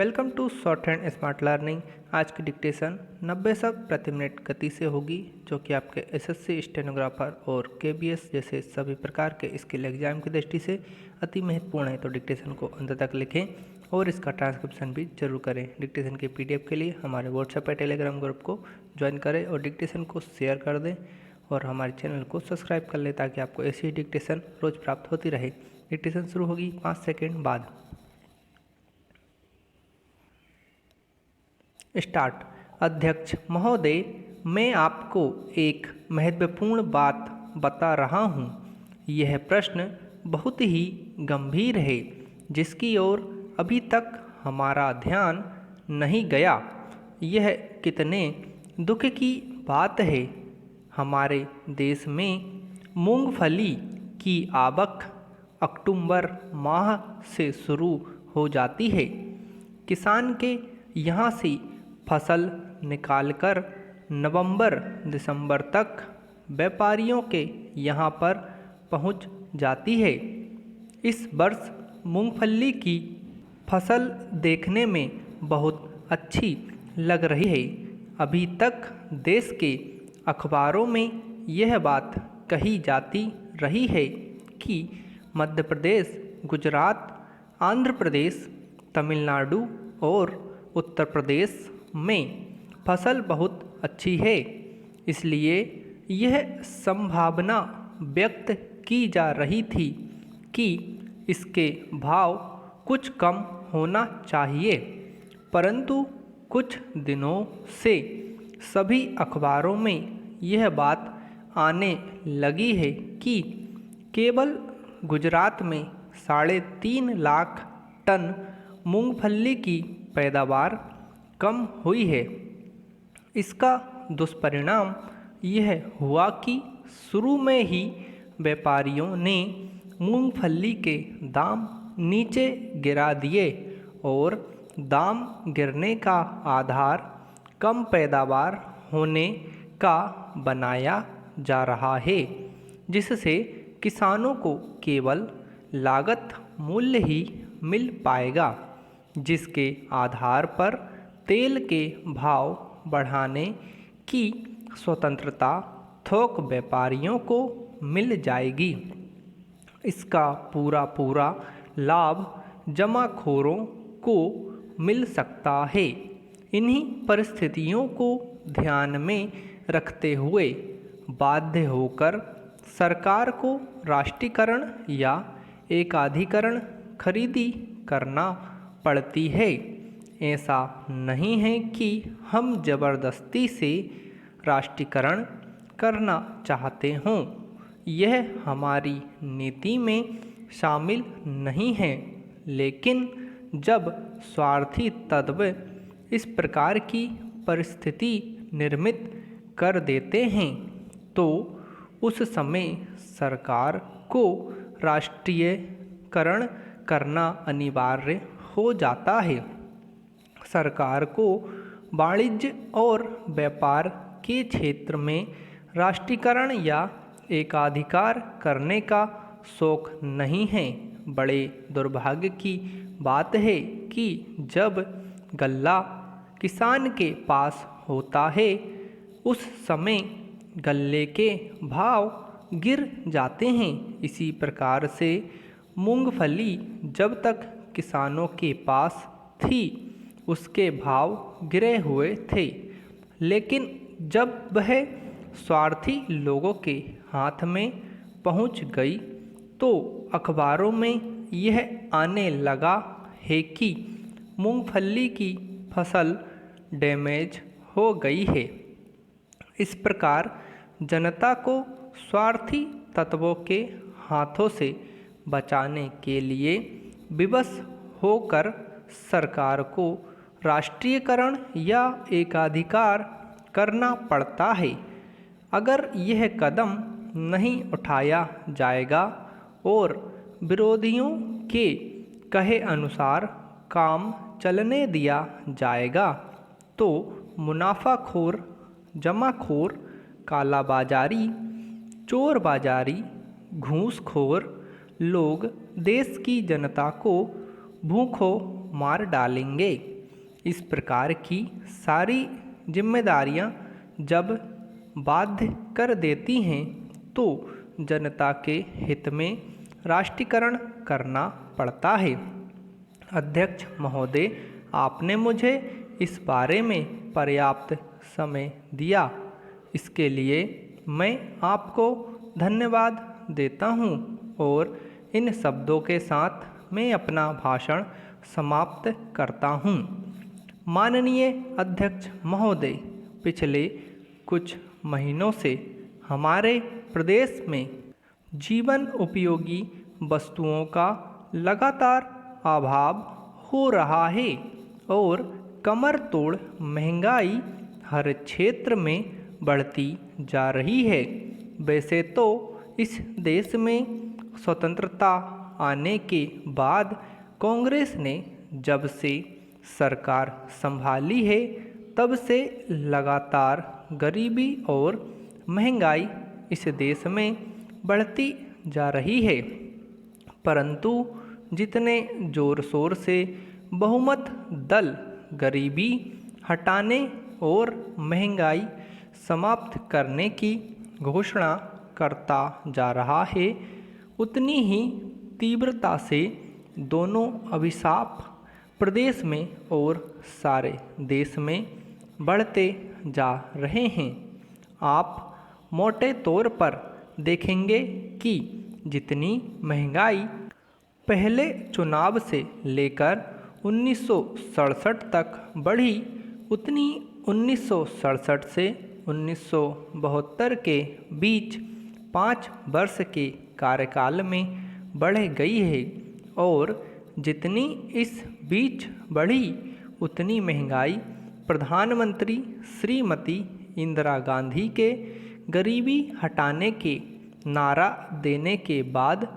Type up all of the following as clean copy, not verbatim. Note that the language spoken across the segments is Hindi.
Welcome to shorthand smart learning. आज की डिक्टेशन 90 शब्द प्रति मिनट गति से होगी, जो कि आपके एसएससी स्टेनोग्राफर और केबीएस जैसे सभी प्रकार के स्किल एग्जाम की दृष्टि से अति महत्वपूर्ण है। तो डिक्टेशन को अंत तक लिखें और इसका ट्रांसक्रिप्शन भी जरूर करें। डिक्टेशन के पीडीएफ के लिए हमारे व्हाट्सएप या टेलीग्राम ग्रुप को ज्वाइन करें और डिक्टेशन को शेयर कर दें और हमारे चैनल को सब्सक्राइब कर लें, ताकि आपको ऐसी ही डिक्टेशन रोज़ प्राप्त होती रहे। डिक्टेशन शुरू होगी 5 सेकेंड बाद। स्टार्ट। अध्यक्ष महोदय, मैं आपको एक महत्वपूर्ण बात बता रहा हूँ। यह प्रश्न बहुत ही गंभीर है, जिसकी ओर अभी तक हमारा ध्यान नहीं गया। यह कितने दुख की बात है। हमारे देश में मूंगफली की आवक अक्टूबर माह से शुरू हो जाती है। किसान के यहाँ से फसल निकालकर नवंबर दिसंबर तक व्यापारियों के यहाँ पर पहुँच जाती है। इस वर्ष मूंगफली की फसल देखने में बहुत अच्छी लग रही है। अभी तक देश के अखबारों में यह बात कही जाती रही है कि मध्य प्रदेश, गुजरात, आंध्र प्रदेश, तमिलनाडु और उत्तर प्रदेश में फसल बहुत अच्छी है। इसलिए यह संभावना व्यक्त की जा रही थी कि इसके भाव कुछ कम होना चाहिए, परंतु कुछ दिनों से सभी अखबारों में यह बात आने लगी है कि केवल गुजरात में 3.5 लाख टन मूंगफली की पैदावार कम हुई है। इसका दुष्परिणाम यह हुआ कि शुरू में ही व्यापारियों ने मूंगफली के दाम नीचे गिरा दिए और दाम गिरने का आधार कम पैदावार होने का बनाया जा रहा है, जिससे किसानों को केवल लागत मूल्य ही मिल पाएगा, जिसके आधार पर तेल के भाव बढ़ाने की स्वतंत्रता थोक व्यापारियों को मिल जाएगी। इसका पूरा लाभ जमाखोरों को मिल सकता है। इन्हीं परिस्थितियों को ध्यान में रखते हुए बाध्य होकर सरकार को राष्ट्रीयकरण या एकाधिकरण खरीदी करना पड़ती है। ऐसा नहीं है कि हम जबरदस्ती से राष्ट्रीयकरण करना चाहते हों। यह हमारी नीति में शामिल नहीं है, लेकिन जब स्वार्थी तत्व इस प्रकार की परिस्थिति निर्मित कर देते हैं, तो उस समय सरकार को राष्ट्रीयकरण करना अनिवार्य हो जाता है। सरकार को वाणिज्य और व्यापार के क्षेत्र में राष्ट्रीयकरण या एकाधिकार करने का शौक नहीं है। बड़े दुर्भाग्य की बात है कि जब गल्ला किसान के पास होता है, उस समय गल्ले के भाव गिर जाते हैं। इसी प्रकार से मूंगफली जब तक किसानों के पास थी, उसके भाव गिरे हुए थे, लेकिन जब वह स्वार्थी लोगों के हाथ में पहुंच गई, तो अखबारों में यह आने लगा है कि मूंगफली की फसल डैमेज हो गई है। इस प्रकार जनता को स्वार्थी तत्वों के हाथों से बचाने के लिए विवश होकर सरकार को राष्ट्रीयकरण या एकाधिकार करना पड़ता है। अगर यह कदम नहीं उठाया जाएगा और विरोधियों के कहे अनुसार काम चलने दिया जाएगा, तो मुनाफाखोर, जमाखोर, कालाबाजारी, चोरबाजारी, घूसखोर लोग देश की जनता को भूखों मार डालेंगे। इस प्रकार की सारी जिम्मेदारियां जब बाध्य कर देती हैं तो जनता के हित में राष्ट्रीयकरण करना पड़ता है। अध्यक्ष महोदय, आपने मुझे इस बारे में पर्याप्त समय दिया, इसके लिए मैं आपको धन्यवाद देता हूँ और इन शब्दों के साथ मैं अपना भाषण समाप्त करता हूँ। माननीय अध्यक्ष महोदय, पिछले कुछ महीनों से हमारे प्रदेश में जीवन उपयोगी वस्तुओं का लगातार अभाव हो रहा है और कमर तोड़ महंगाई हर क्षेत्र में बढ़ती जा रही है। वैसे तो इस देश में स्वतंत्रता आने के बाद कांग्रेस ने जब से सरकार संभाली है तब से लगातार गरीबी और महंगाई इस देश में बढ़ती जा रही है, परंतु जितने ज़ोर शोर से बहुमत दल गरीबी हटाने और महंगाई समाप्त करने की घोषणा करता जा रहा है, उतनी ही तीव्रता से दोनों अभिशाप प्रदेश में और सारे देश में बढ़ते जा रहे हैं। आप मोटे तौर पर देखेंगे कि जितनी महंगाई पहले चुनाव से लेकर 1967 तक बढ़ी, उतनी 1967 से 1972 के बीच 5 वर्ष के कार्यकाल में बढ़ गई है और जितनी इस बीच बढ़ी उतनी महंगाई प्रधानमंत्री श्रीमती इंदिरा गांधी के गरीबी हटाने के नारा देने के बाद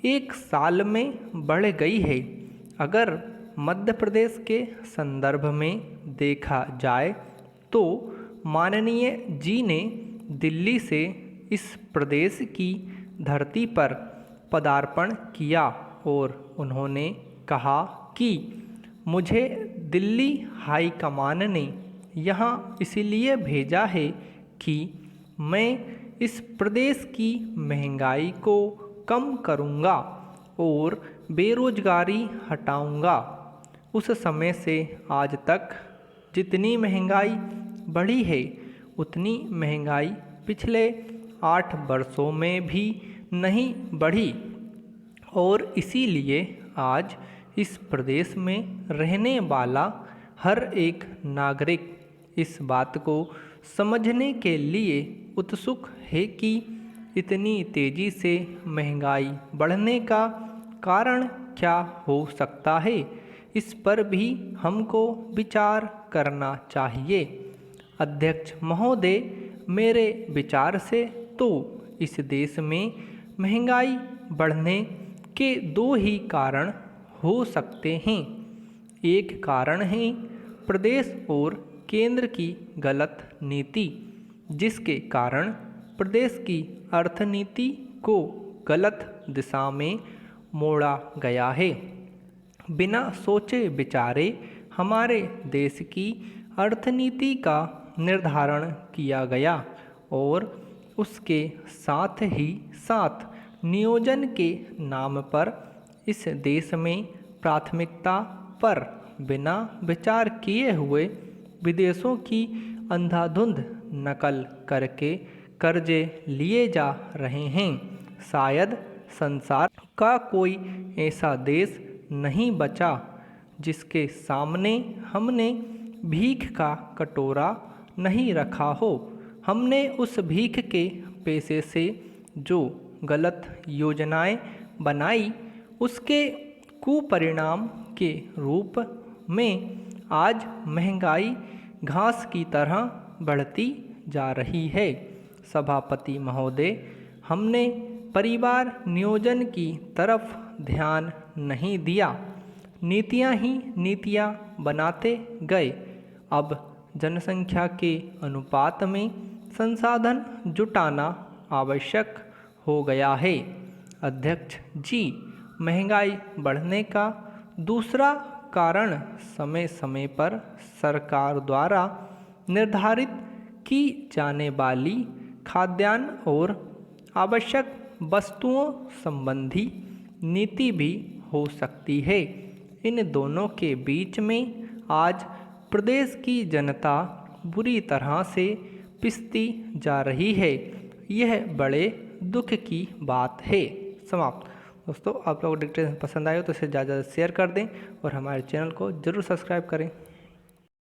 1 साल में बढ़ गई है। अगर मध्य प्रदेश के संदर्भ में देखा जाए तो माननीय जी ने दिल्ली से इस प्रदेश की धरती पर पदार्पण किया और उन्होंने कहा कि मुझे दिल्ली हाई कमान ने यहाँ इसलिए भेजा है कि मैं इस प्रदेश की महंगाई को कम करूँगा और बेरोजगारी हटाऊँगा। उस समय से आज तक जितनी महंगाई बढ़ी है उतनी महंगाई पिछले 8 वर्षों में भी नहीं बढ़ी और इसीलिए आज इस प्रदेश में रहने वाला हर एक नागरिक इस बात को समझने के लिए उत्सुक है कि इतनी तेज़ी से महंगाई बढ़ने का कारण क्या हो सकता है। इस पर भी हमको विचार करना चाहिए। अध्यक्ष महोदय, मेरे विचार से तो इस देश में महंगाई बढ़ने के 2 ही कारण हो सकते हैं। एक कारण है प्रदेश और केंद्र की गलत नीति, जिसके कारण प्रदेश की अर्थनीति को गलत दिशा में मोड़ा गया है। बिना सोचे विचारे हमारे देश की अर्थनीति का निर्धारण किया गया और उसके साथ ही साथ नियोजन के नाम पर इस देश में प्राथमिकता पर बिना विचार किए हुए विदेशों की अंधाधुंध नकल करके कर्जे लिए जा रहे हैं। शायद संसार का कोई ऐसा देश नहीं बचा जिसके सामने हमने भीख का कटोरा नहीं रखा हो। हमने उस भीख के पैसे से जो गलत योजनाएं बनाई, उसके कुपरिणाम के रूप में आज महंगाई घास की तरह बढ़ती जा रही है। सभापति महोदय, हमने परिवार नियोजन की तरफ ध्यान नहीं दिया, नीतियां ही नीतियां बनाते गए। अब जनसंख्या के अनुपात में संसाधन जुटाना आवश्यक हो गया है। अध्यक्ष जी, महंगाई बढ़ने का दूसरा कारण समय समय पर सरकार द्वारा निर्धारित की जाने वाली खाद्यान्न और आवश्यक वस्तुओं संबंधी नीति भी हो सकती है। इन दोनों के बीच में आज प्रदेश की जनता बुरी तरह से पिसती जा रही है। यह बड़े दुख की बात है। समाप्त। दोस्तों, आप लोगों को डिटेल्स पसंद आए तो इसे ज़्यादा से ज़्यादा शेयर कर दें और हमारे चैनल को ज़रूर सब्सक्राइब करें।